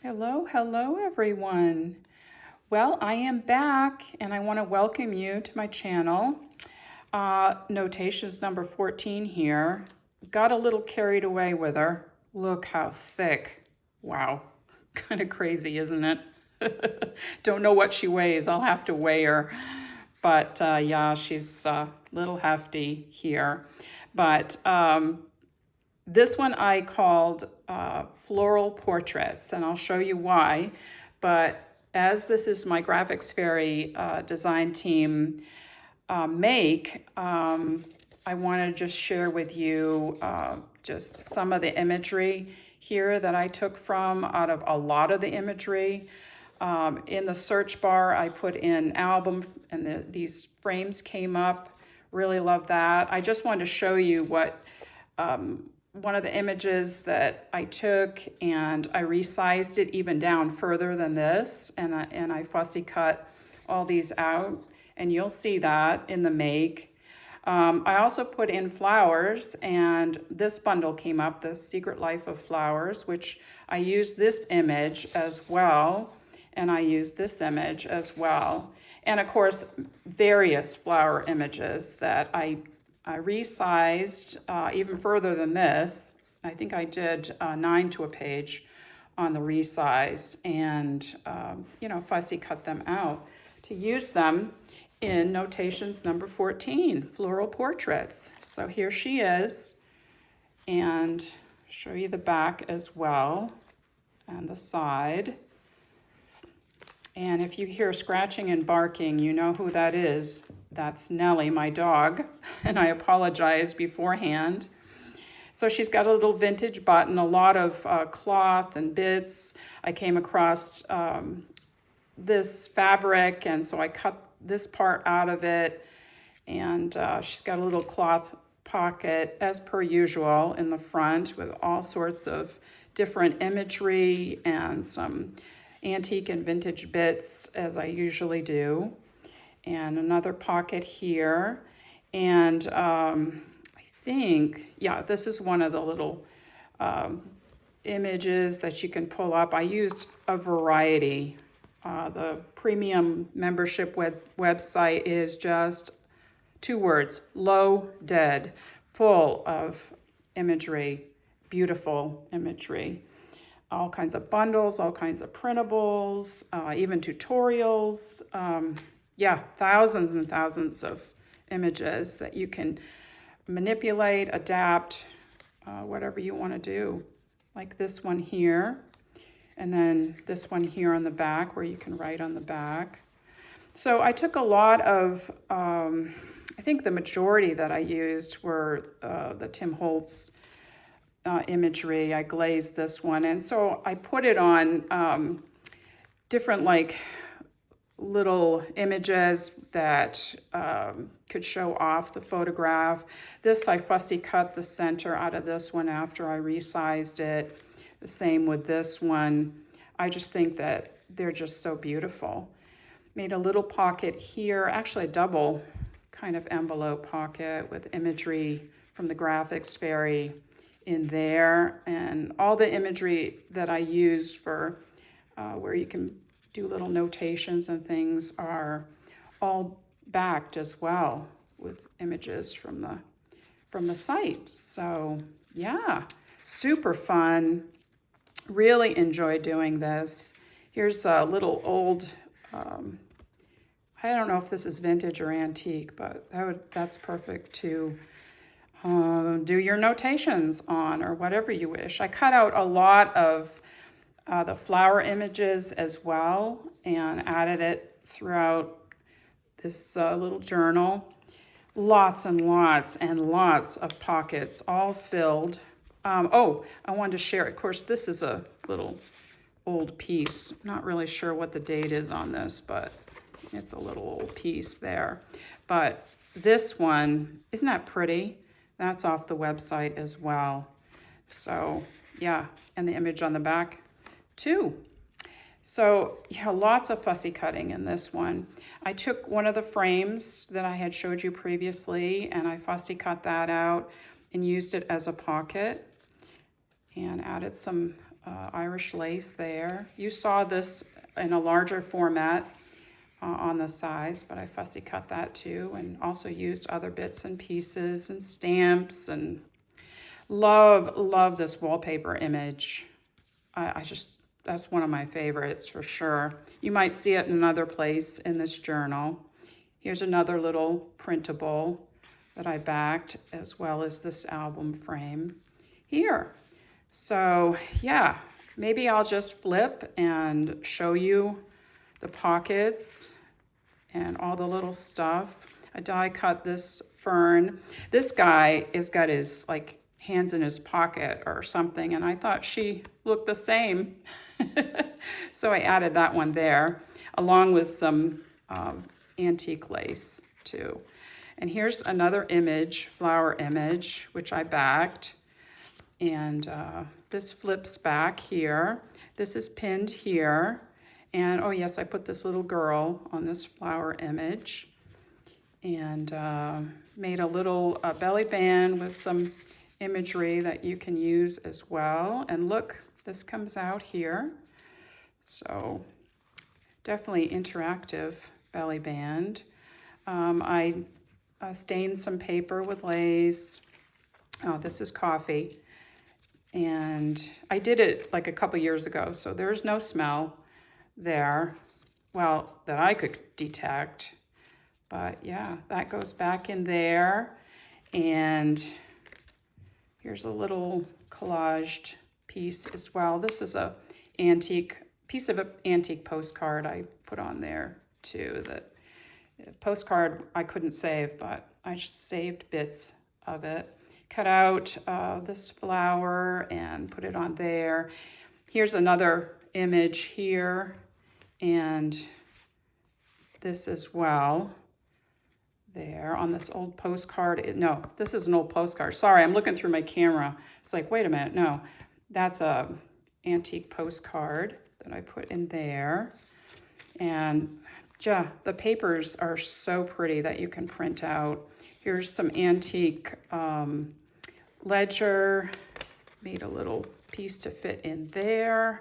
Hello, hello everyone. Well, I am back and I want to welcome you to my channel. Notations number 14 here. Got a little carried away with her. Look how thick. Wow. Kind of crazy, isn't it? Don't know what she weighs. I'll have to weigh her. But yeah, she's a little hefty here. But this one I called Floral Portraits, and I'll show you why. But as this is my Graphics Fairy design team make, I want to just share with you just some of the imagery here that I took from out of a lot of the imagery. In the search bar, I put in album, and these frames came up. Really love that. I just wanted to show you what one of the images that I took, and I resized it even down further than this, and I fussy cut all these out, and you'll see that in the make. I also put in flowers, and this bundle came up, The Secret Life of Flowers, which I used this image as well, and I used this image as well. And of course, various flower images that I resized even further than this. I think I did 9 to a page on the resize, and fussy cut them out to use them in notations number 14, Floral Portraits. So here she is, and show you the back as well, and the side. And if you hear scratching and barking, you know who that is. That's Nellie, my dog, and I apologize beforehand. So she's got a little vintage button, a lot of cloth and bits. I came across this fabric, and so I cut this part out of it, and she's got a little cloth pocket, as per usual, in the front with all sorts of different imagery and some antique and vintage bits, as I usually do. And another pocket here. And I think, yeah, this is one of the little images that you can pull up. I used a variety. The premium membership website is just 2 words, low dead, full of imagery, beautiful imagery. All kinds of bundles, all kinds of printables, even tutorials. Yeah, thousands and thousands of images that you can manipulate, adapt, whatever you want to do. Like this one here, and then this one here on the back where you can write on the back. So I took a lot of, I think the majority that I used were the Tim Holtz imagery. I glazed this one, and so I put it on different like little images that could show off the photograph. This I fussy cut the center out of this one after I resized it. The same with this one. I just think that they're just so beautiful. Made a little pocket here, actually a double kind of envelope pocket with imagery from the Graphics Fairy in there, and all the imagery that I used for where you can do little notations and things are all backed as well with images from the site. So yeah, super fun. Really enjoy doing this. Here's a little old, I don't know if this is vintage or antique, but that's perfect to do your notations on, or whatever you wish. I cut out a lot of the flower images as well and added it throughout this little journal. Lots and lots and lots of pockets, all filled. Oh, I wanted to share, of course, this is a little old piece. Not really sure what the date is on this, but it's a little old piece there. But this one, isn't that pretty? That's off the website as well. So yeah, and the image on the back too. So yeah, lots of fussy cutting in this one. I took one of the frames that I had showed you previously, and I fussy cut that out and used it as a pocket, and added some Irish lace there. You saw this in a larger format on the size, but I fussy cut that too, and also used other bits and pieces and stamps, and love this wallpaper image. I just, that's one of my favorites for sure. You might see it in another place in this journal. Here's another little printable that I backed, as well as this album frame here. So yeah, maybe I'll just flip and show you the pockets and all the little stuff. I die cut this fern. This guy has got his like hands in his pocket or something, and I thought she looked the same. So I added that one there, along with some antique lace too. And here's another image, flower image, which I backed. And this flips back here. This is pinned here. And oh yes, I put this little girl on this flower image, and made a little belly band with some imagery that you can use as well. And look, this comes out here. So definitely interactive belly band. I stained some paper with lace. Oh, this is coffee. And I did it like a couple years ago, so there's no smell there, well, that I could detect. But yeah, that goes back in there. And here's a little collaged piece as well. This is a piece of an antique postcard I put on there too. That postcard I couldn't save, but I just saved bits of it. Cut out this flower and put it on there. Here's another image here, and this as well there on this old postcard. No, this is an old postcard. Sorry, I'm looking through my camera. It's like, wait a minute, no, that's a antique postcard that I put in there. And yeah, the papers are so pretty that you can print out. Here's some antique ledger, made a little piece to fit in there.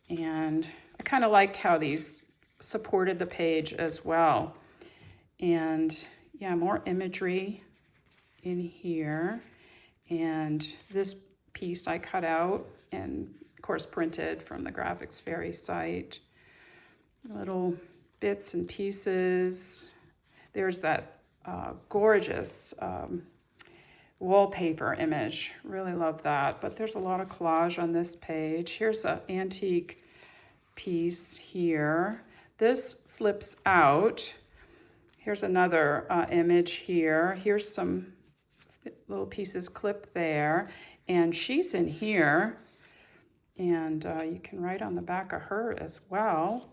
And I kind of liked how these supported the page as well. And yeah, more imagery in here. And this piece I cut out and of course printed from the Graphics Fairy site. Little bits and pieces. There's that gorgeous wallpaper image. Really love that. But there's a lot of collage on this page. Here's an antique piece here. This flips out. Here's another image here. Here's some little pieces clipped there. And she's in here. And you can write on the back of her as well.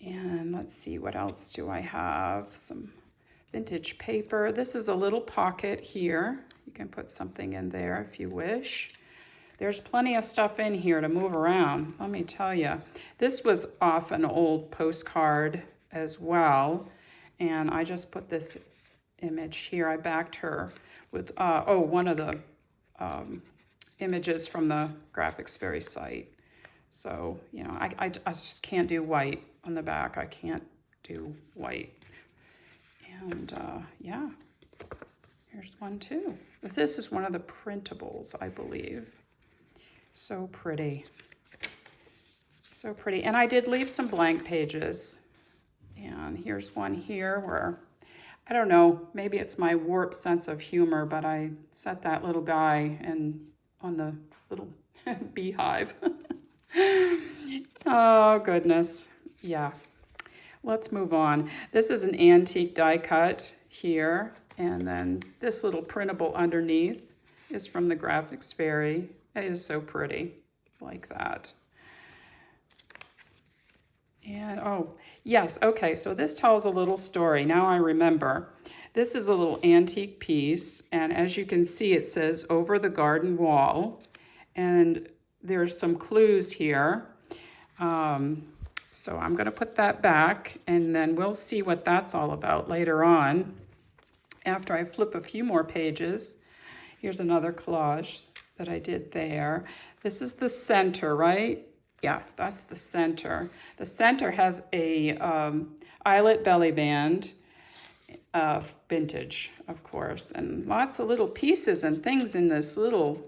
And let's see, what else do I have? Some vintage paper. This is a little pocket here. You can put something in there if you wish. There's plenty of stuff in here to move around, let me tell you. This was off an old postcard as well. And I just put this image here. I backed her with, one of the images from the Graphics Fairy site. So, you know, I just can't do white on the back. I can't do white. And yeah, here's one too. But this is one of the printables, I believe. So pretty. So pretty. And I did leave some blank pages. And here's one here where, I don't know, maybe it's my warped sense of humor, but I set that little guy on the little beehive. Oh, goodness. Yeah. Let's move on. This is an antique die cut here. And then this little printable underneath is from the Graphics Fairy. It is so pretty, like that. And oh, yes, okay, so this tells a little story. Now I remember. This is a little antique piece, and as you can see, it says "over the garden wall," and there's some clues here. So I'm going to put that back, and then we'll see what that's all about later on. After I flip a few more pages, here's another collage that I did there. This is the center, right? Yeah, that's the center. The center has a eyelet belly band, vintage, of course, and lots of little pieces and things in this little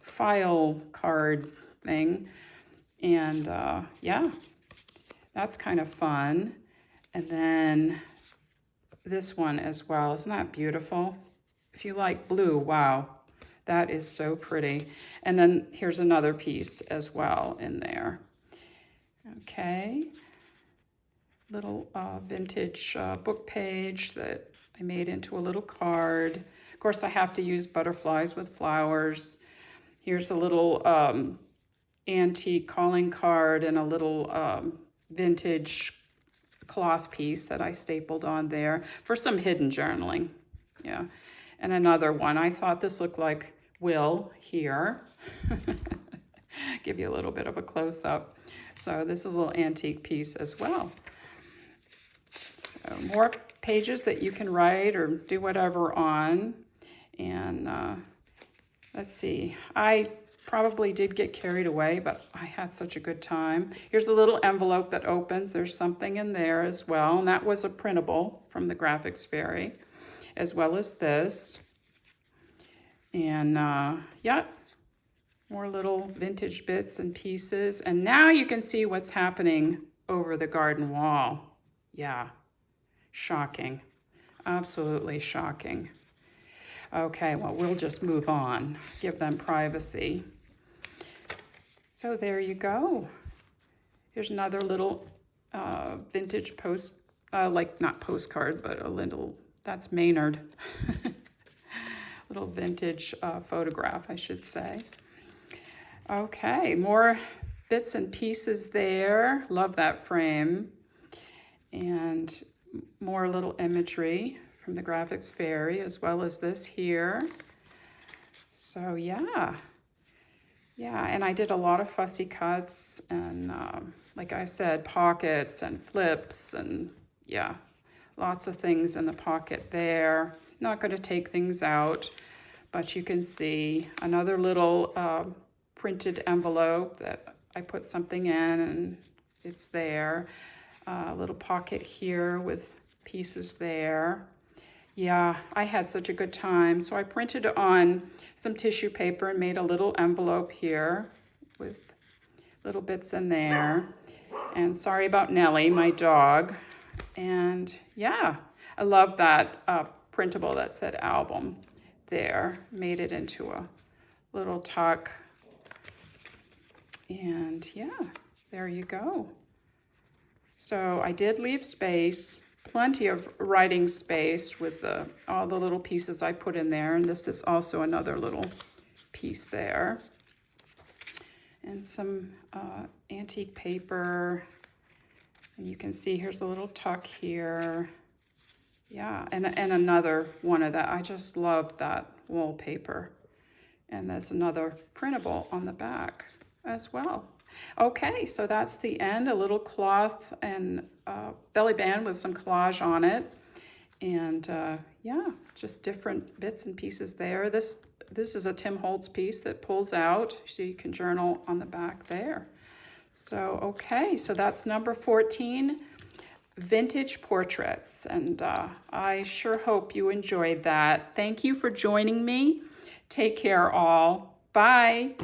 file card thing. And yeah, that's kind of fun. And then this one as well. Isn't that beautiful? If you like blue, wow, that is so pretty. And then here's another piece as well in there. Okay, little vintage book page that I made into a little card. Of course, I have to use butterflies with flowers. Here's a little antique calling card and a little vintage cloth piece that I stapled on there for some hidden journaling. Yeah, and another one. I thought this looked like Will here. Give you a little bit of a close-up. So this is a little antique piece as well. So more pages that you can write or do whatever on. And let's see, I probably did get carried away, but I had such a good time. Here's a little envelope that opens. There's something in there as well, and that was a printable from the Graphics Fairy, as well as this. And yeah, more little vintage bits and pieces. And now you can see what's happening over the garden wall. Yeah, shocking, absolutely shocking. Okay, well, we'll just move on, give them privacy. So there you go. Here's another little vintage like not postcard, but a little, that's Maynard. Little vintage photograph, I should say. Okay, more bits and pieces there. Love that frame. And more little imagery from the Graphics Fairy, as well as this here. So yeah, and I did a lot of fussy cuts and like I said, pockets and flips and yeah, lots of things in the pocket there. Not going to take things out, but you can see another little printed envelope that I put something in and it's there. A little pocket here with pieces there. Yeah, I had such a good time. So I printed on some tissue paper and made a little envelope here with little bits in there. And sorry about Nellie, my dog. And yeah, I love that printable that said album there. Made it into a little tuck. And yeah, there you go. So I did leave space. Plenty of writing space with all the little pieces I put in there. And this is also another little piece there. And some antique paper. And you can see here's a little tuck here. Yeah, and another one of that. I just love that wallpaper. And there's another printable on the back as well. Okay, so that's the end, a little cloth and belly band with some collage on it. And yeah, just different bits and pieces there. This is a Tim Holtz piece that pulls out, so you can journal on the back there. So, okay, so that's number 14, Vintage Portraits. And I sure hope you enjoyed that. Thank you for joining me. Take care all. Bye.